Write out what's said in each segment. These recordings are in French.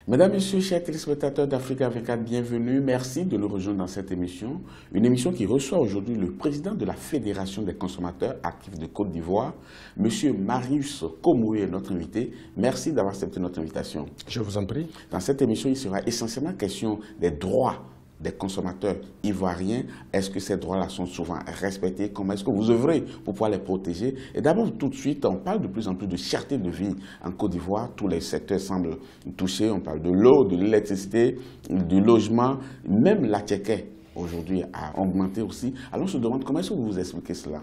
Mesdames, Messieurs, chers téléspectateurs d'Africa 24, bienvenue. Merci de nous rejoindre dans cette émission. Une émission qui reçoit aujourd'hui le président de la Fédération des consommateurs actifs de Côte d'Ivoire, M. Marius Komoué, notre invité. Merci d'avoir accepté notre invitation. Je vous en prie. Dans cette émission, il sera essentiellement question des droits des consommateurs ivoiriens. Est-ce que ces droits-là sont souvent respectés? Comment est-ce que vous œuvrez pour pouvoir les protéger? Et d'abord, tout de suite, on parle de plus en plus de cherté de vie en Côte d'Ivoire. Tous les secteurs semblent touchés. On parle de l'eau, de l'électricité, du logement. Même la tchéquée, aujourd'hui, a augmenté aussi. Alors, on se demande comment est-ce que vous expliquez cela?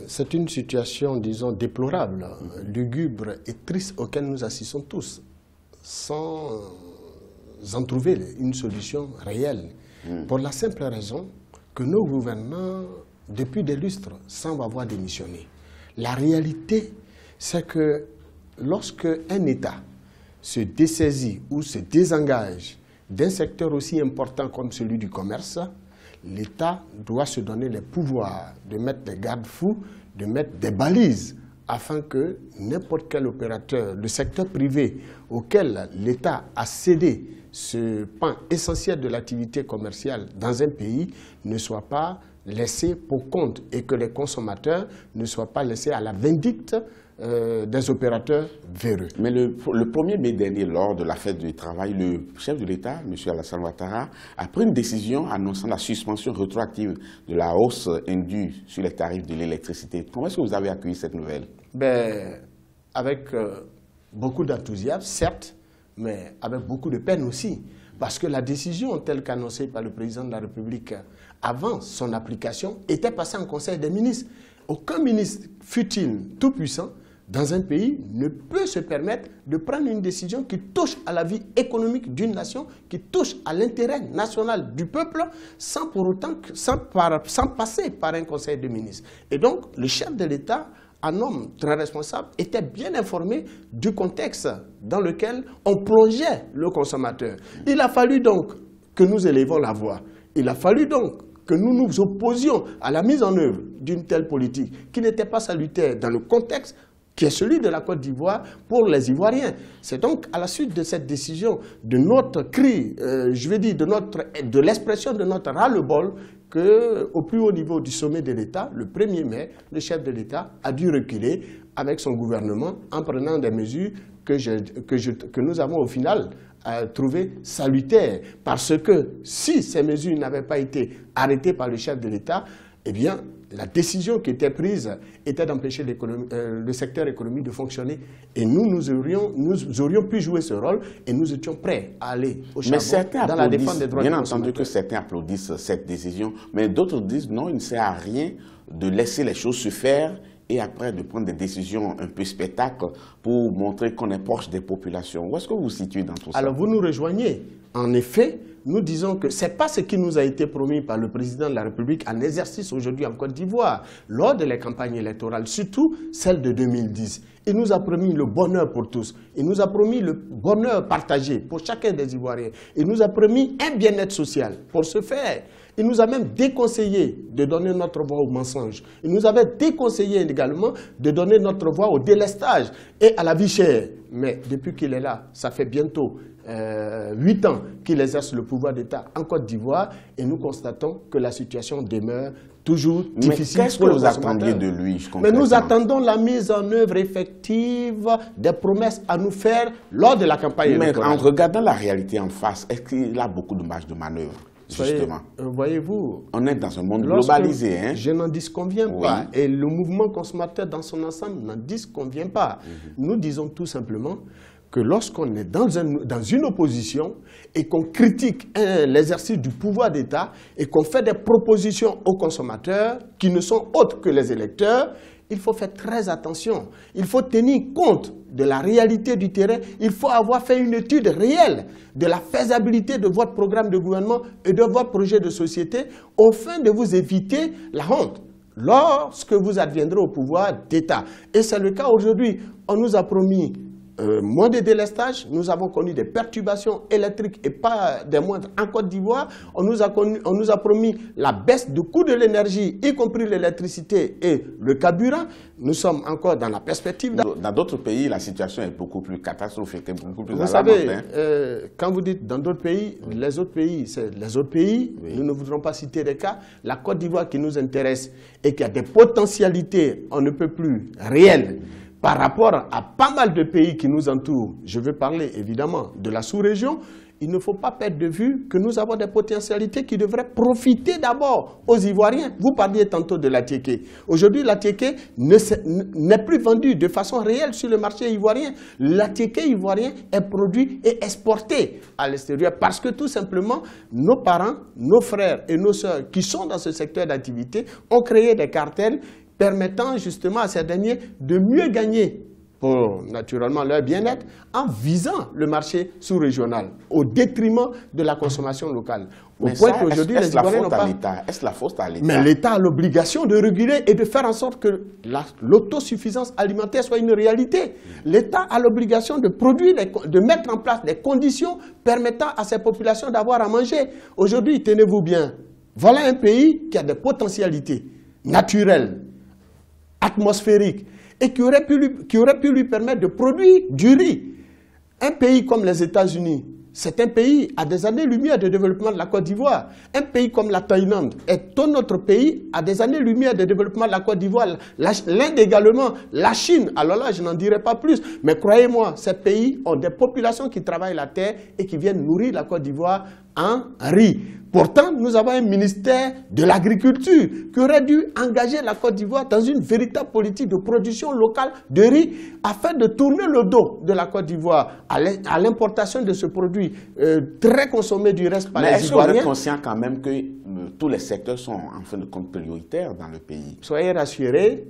C'est une situation, disons, déplorable, lugubre et triste auquel nous assistons tous, sans en trouver une solution réelle. Pour la simple raison que nos gouvernants, depuis des lustres, semblent avoir démissionné. La réalité, c'est que lorsque un État se dessaisit ou se désengage d'un secteur aussi important comme celui du commerce, l'État doit se donner les pouvoirs de mettre des garde-fous, de mettre des balises, afin que n'importe quel opérateur, le secteur privé auquel l'État a cédé ce pan essentiel de l'activité commerciale dans un pays ne soit pas laissé pour compte et que les consommateurs ne soient pas laissés à la vindicte des opérateurs véreux. Mais le 1er mai dernier, lors de la fête du travail, le chef de l'État, M. Alassane Ouattara, a pris une décision annonçant la suspension rétroactive de la hausse indue sur les tarifs de l'électricité. Comment est-ce que vous avez accueilli cette nouvelle? Avec beaucoup d'enthousiasme, certes, mais avec beaucoup de peine aussi. Parce que la décision telle qu'annoncée par le président de la République avant son application était passée en Conseil des ministres. Aucun ministre, fût-il tout puissant, dans un pays ne peut se permettre de prendre une décision qui touche à la vie économique d'une nation, qui touche à l'intérêt national du peuple, sans pour autant, sans passer par un Conseil de ministres. Et donc, le chef de l'État, un homme très responsable, était bien informé du contexte dans lequel on plongeait le consommateur. Il a fallu donc que nous élevons la voix. Il a fallu donc que nous nous opposions à la mise en œuvre d'une telle politique qui n'était pas salutaire dans le contexte qui est celui de la Côte d'Ivoire pour les Ivoiriens. C'est donc à la suite de cette décision, de notre cri, je vais dire de l'expression de notre ras-le-bol, qu'au plus haut niveau du sommet de l'État, le 1er mai, le chef de l'État a dû reculer avec son gouvernement en prenant des mesures que nous avons au final trouvées salutaires. Parce que si ces mesures n'avaient pas été arrêtées par le chef de l'État, eh bien, la décision qui était prise était d'empêcher le secteur économique de fonctionner. Et nous aurions pu jouer ce rôle et nous étions prêts à aller au charbon dans la défense des droits des consommateurs. Bien entendu que certains applaudissent cette décision, mais d'autres disent non, il ne sert à rien de laisser les choses se faire et après de prendre des décisions un peu spectacle pour montrer qu'on est proche des populations. Où est-ce que vous vous situez dans tout ça? Alors vous nous rejoignez. En effet, nous disons que ce n'est pas ce qui nous a été promis par le président de la République en exercice aujourd'hui en Côte d'Ivoire, lors de la campagne électorale, surtout celle de 2010. Il nous a promis le bonheur pour tous. Il nous a promis le bonheur partagé pour chacun des Ivoiriens. Il nous a promis un bien-être social. Pour ce faire, il nous a même déconseillé de donner notre voix au mensonge. Il nous avait déconseillé également de donner notre voix au délestage et à la vie chère. Mais depuis qu'il est là, ça fait bientôt 8 ans qu'il exerce le pouvoir d'État en Côte d'Ivoire et nous constatons que la situation demeure toujours difficile. Qu'est-ce que vous attendiez de lui? Mais nous attendons la mise en œuvre effective des promesses à nous faire lors de la campagne électorale. En regardant la réalité en face, est-ce qu'il a beaucoup de marge de manœuvre? Justement. Voyez-vous, on est dans un monde globalisé. Hein? Je n'en disconviens pas. Et le mouvement consommateur dans son ensemble n'en disconvient pas. Nous disons tout simplement que lorsqu'on est dans une opposition et qu'on critique l'exercice du pouvoir d'État et qu'on fait des propositions aux consommateurs qui ne sont autres que les électeurs, il faut faire très attention. Il faut tenir compte de la réalité du terrain. Il faut avoir fait une étude réelle de la faisabilité de votre programme de gouvernement et de votre projet de société afin de vous éviter la honte lorsque vous adviendrez au pouvoir d'État. Et c'est le cas aujourd'hui. On nous a promis moins de délestage, nous avons connu des perturbations électriques et pas des moindres en Côte d'Ivoire. On nous a promis la baisse du coût de l'énergie, y compris l'électricité et le carburant. Nous sommes encore dans la perspective. Dans d'autres pays, la situation est beaucoup plus catastrophique, beaucoup plus alarmante. Vous savez, quand vous dites dans d'autres pays, les autres pays, c'est les autres pays. Oui. Nous ne voudrons pas citer des cas. La Côte d'Ivoire qui nous intéresse et qui a des potentialités, on ne peut plus réelles. Par rapport à pas mal de pays qui nous entourent, je veux parler évidemment de la sous-région, il ne faut pas perdre de vue que nous avons des potentialités qui devraient profiter d'abord aux Ivoiriens. Vous parliez tantôt de l'Atiéké. Aujourd'hui, l'Atiéké n'est plus vendu de façon réelle sur le marché ivoirien. L'Atiéké ivoirien est produit et exporté à l'extérieur parce que tout simplement, nos parents, nos frères et nos sœurs qui sont dans ce secteur d'activité ont créé des cartels permettant justement à ces derniers de mieux gagner pour naturellement leur bien-être en visant le marché sous-régional au détriment de la consommation locale. Au point qu'aujourd'hui, les Ivoiriens n'ont pas... Est-ce la faute à l'État? Mais l'État a l'obligation de réguler et de faire en sorte que l'autosuffisance alimentaire soit une réalité. L'État a l'obligation de produire, de mettre en place des conditions permettant à ces populations d'avoir à manger. Aujourd'hui, tenez-vous bien, voilà un pays qui a des potentialités naturelles, atmosphériques, et qui aurait pu lui permettre de produire du riz. Un pays comme les États-Unis, c'est un pays à des années-lumière de développement de la Côte d'Ivoire. Un pays comme la Thaïlande est un autre pays à des années-lumière de développement de la Côte d'Ivoire. L'Inde également, la Chine, alors là je n'en dirai pas plus. Mais croyez-moi, ces pays ont des populations qui travaillent la terre et qui viennent nourrir la Côte d'Ivoire en riz. Pourtant, nous avons un ministère de l'agriculture qui aurait dû engager la Côte d'Ivoire dans une véritable politique de production locale de riz afin de tourner le dos de la Côte d'Ivoire à l'importation de ce produit très consommé du reste par les Ivoiriens. Mais est-ce qu'on est conscient quand même que tous les secteurs sont en fin de compte prioritaires dans le pays? Soyez rassurés,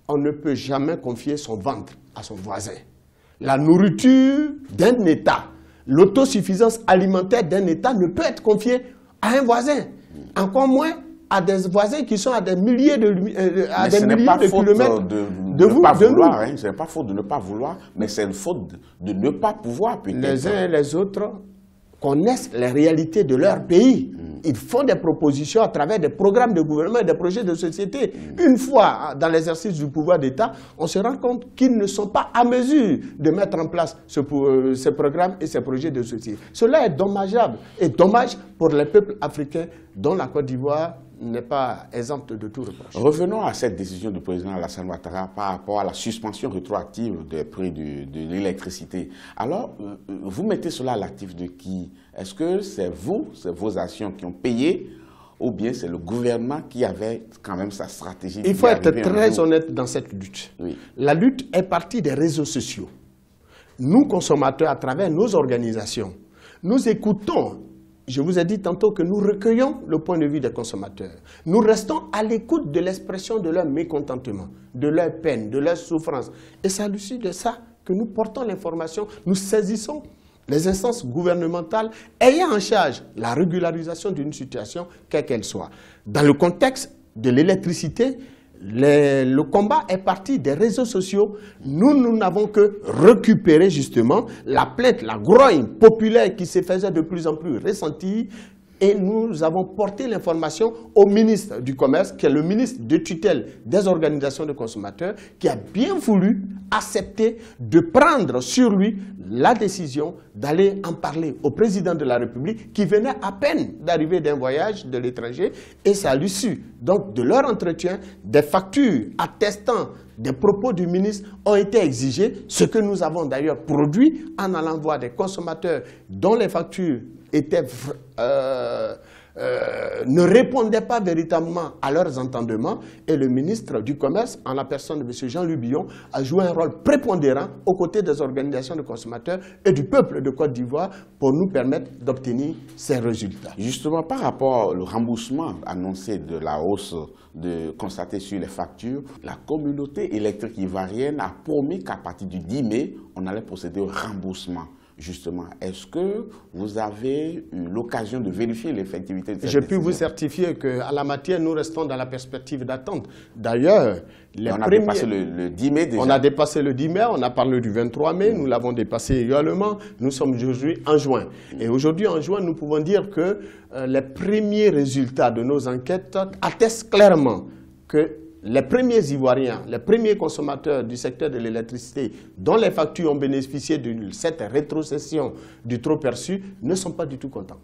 on ne peut jamais confier son ventre à son voisin. La nourriture d'un État, l'autosuffisance alimentaire d'un État ne peut être confiée à un voisin, encore moins à des voisins qui sont à des milliers de kilomètres de vous, de nous. Ce n'est pas faute de ne pas vouloir, mais c'est une faute de ne pas pouvoir. Les uns et les autres connaissent les réalités de leur pays. Ils font des propositions à travers des programmes de gouvernement et des projets de société. Une fois dans l'exercice du pouvoir d'État, on se rend compte qu'ils ne sont pas à mesure de mettre en place ces programmes et ces projets de société. Cela est dommageable et dommage pour les peuples africains dont la Côte d'Ivoire n'est pas exempte de tout reproche. Revenons à cette décision du président Alassane Ouattara par rapport à la suspension rétroactive des prix de l'électricité. Alors, vous mettez cela à l'actif de qui? Est-ce que c'est vous, c'est vos actions qui ont payé, ou bien c'est le gouvernement qui avait quand même sa stratégie? Il faut être très honnête dans cette lutte. Oui. La lutte est partie des réseaux sociaux. Nous, consommateurs, à travers nos organisations, nous écoutons. Je vous ai dit tantôt que nous recueillons le point de vue des consommateurs. Nous restons à l'écoute de l'expression de leur mécontentement, de leur peine, de leur souffrance. Et c'est à l'issue de ça que nous portons l'information, nous saisissons les instances gouvernementales ayant en charge la régularisation d'une situation, quelle qu'elle soit. Dans le contexte de l'électricité, le combat est parti des réseaux sociaux. Nous n'avons que récupéré justement la plainte, la grogne populaire qui se faisait de plus en plus ressentie. Et nous avons porté l'information au ministre du Commerce, qui est le ministre de tutelle des organisations de consommateurs, qui a bien voulu accepter de prendre sur lui la décision d'aller en parler au président de la République, qui venait à peine d'arriver d'un voyage de l'étranger. Et c'est à l'issue donc de leur entretien, des factures attestant des propos du ministre ont été exigées, ce que nous avons d'ailleurs produit en allant voir des consommateurs dont les factures étaient, ne répondaient pas véritablement à leurs entendements, et le ministre du Commerce, en la personne de M. Jean-Louis Billon, a joué un rôle prépondérant aux côtés des organisations de consommateurs et du peuple de Côte d'Ivoire pour nous permettre d'obtenir ces résultats. Justement, par rapport au remboursement annoncé de la hausse constatée sur les factures, la communauté électrique ivoirienne a promis qu'à partir du 10 mai, on allait procéder au remboursement. justement, est-ce que vous avez eu l'occasion de vérifier l'effectivité de cette décision? décision? Je peux vous certifier qu'à la matière, nous restons dans la perspective d'attente. D'ailleurs, on a dépassé le 10 mai déjà. On a dépassé le 10 mai, on a parlé du 23 mai, nous l'avons dépassé également. Nous sommes aujourd'hui en juin. Et aujourd'hui, en juin, nous pouvons dire que les premiers résultats de nos enquêtes attestent clairement que les premiers Ivoiriens, les premiers consommateurs du secteur de l'électricité dont les factures ont bénéficié de cette rétrocession du trop perçu ne sont pas du tout contents.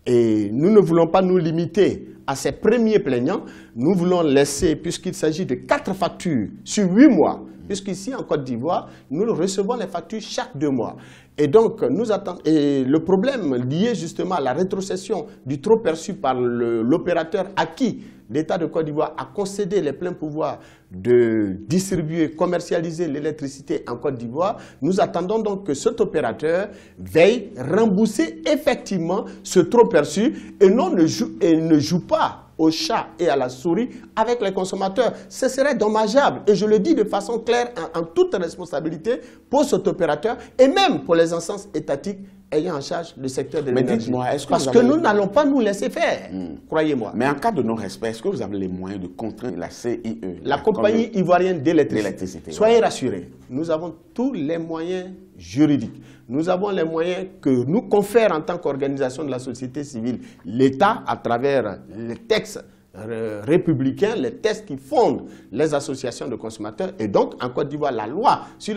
Et nous ne voulons pas nous limiter à ces premiers plaignants. Nous voulons laisser, puisqu'il s'agit de 4 factures sur 8 mois, puisqu'ici en Côte d'Ivoire, nous recevons les factures chaque 2 mois. Et donc, le problème lié justement à la rétrocession du trop perçu par l'opérateur à qui l'État de Côte d'Ivoire a concédé les pleins pouvoirs de distribuer, commercialiser l'électricité en Côte d'Ivoire, nous attendons donc que cet opérateur veille rembourser effectivement ce trop perçu et ne joue pas au chat et à la souris avec les consommateurs. Ce serait dommageable, et je le dis de façon claire, en toute responsabilité pour cet opérateur et même pour les instances étatiques ayant en charge le secteur de l'énergie. Parce que nous n'allons pas nous laisser faire, croyez-moi. Mais en cas de non-respect, est-ce que vous avez les moyens de contraindre la CIE, la compagnie ivoirienne d'électricité? Soyez rassurés, nous avons tous les moyens juridiques. Nous avons les moyens que nous confère en tant qu'organisation de la société civile l'État à travers les textes républicains, les textes qui fondent les associations de consommateurs. Et donc, en Côte d'Ivoire, la loi sur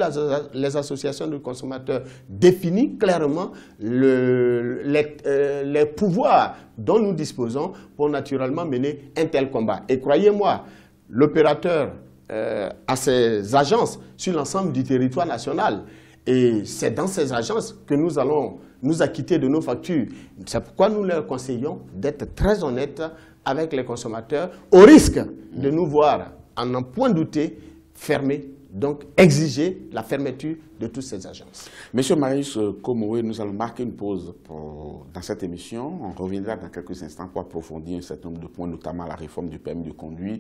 les associations de consommateurs définit clairement les pouvoirs dont nous disposons pour naturellement mener un tel combat. Et croyez-moi, l'opérateur a ses agences sur l'ensemble du territoire national. Et c'est dans ces agences que nous allons nous acquitter de nos factures. C'est pourquoi nous leur conseillons d'être très honnêtes avec les consommateurs, au risque de nous voir, en n'en point douter, fermer, donc exiger la fermeture de toutes ces agences. Monsieur Marius Komowé, nous allons marquer une pause dans cette émission. On reviendra dans quelques instants pour approfondir un certain nombre de points, notamment la réforme du permis de conduire,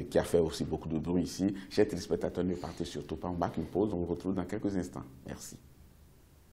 qui a fait aussi beaucoup de bruit ici. Chers téléspectateurs, ne partez surtout pas, on marque une pause, on vous retrouve dans quelques instants. Merci.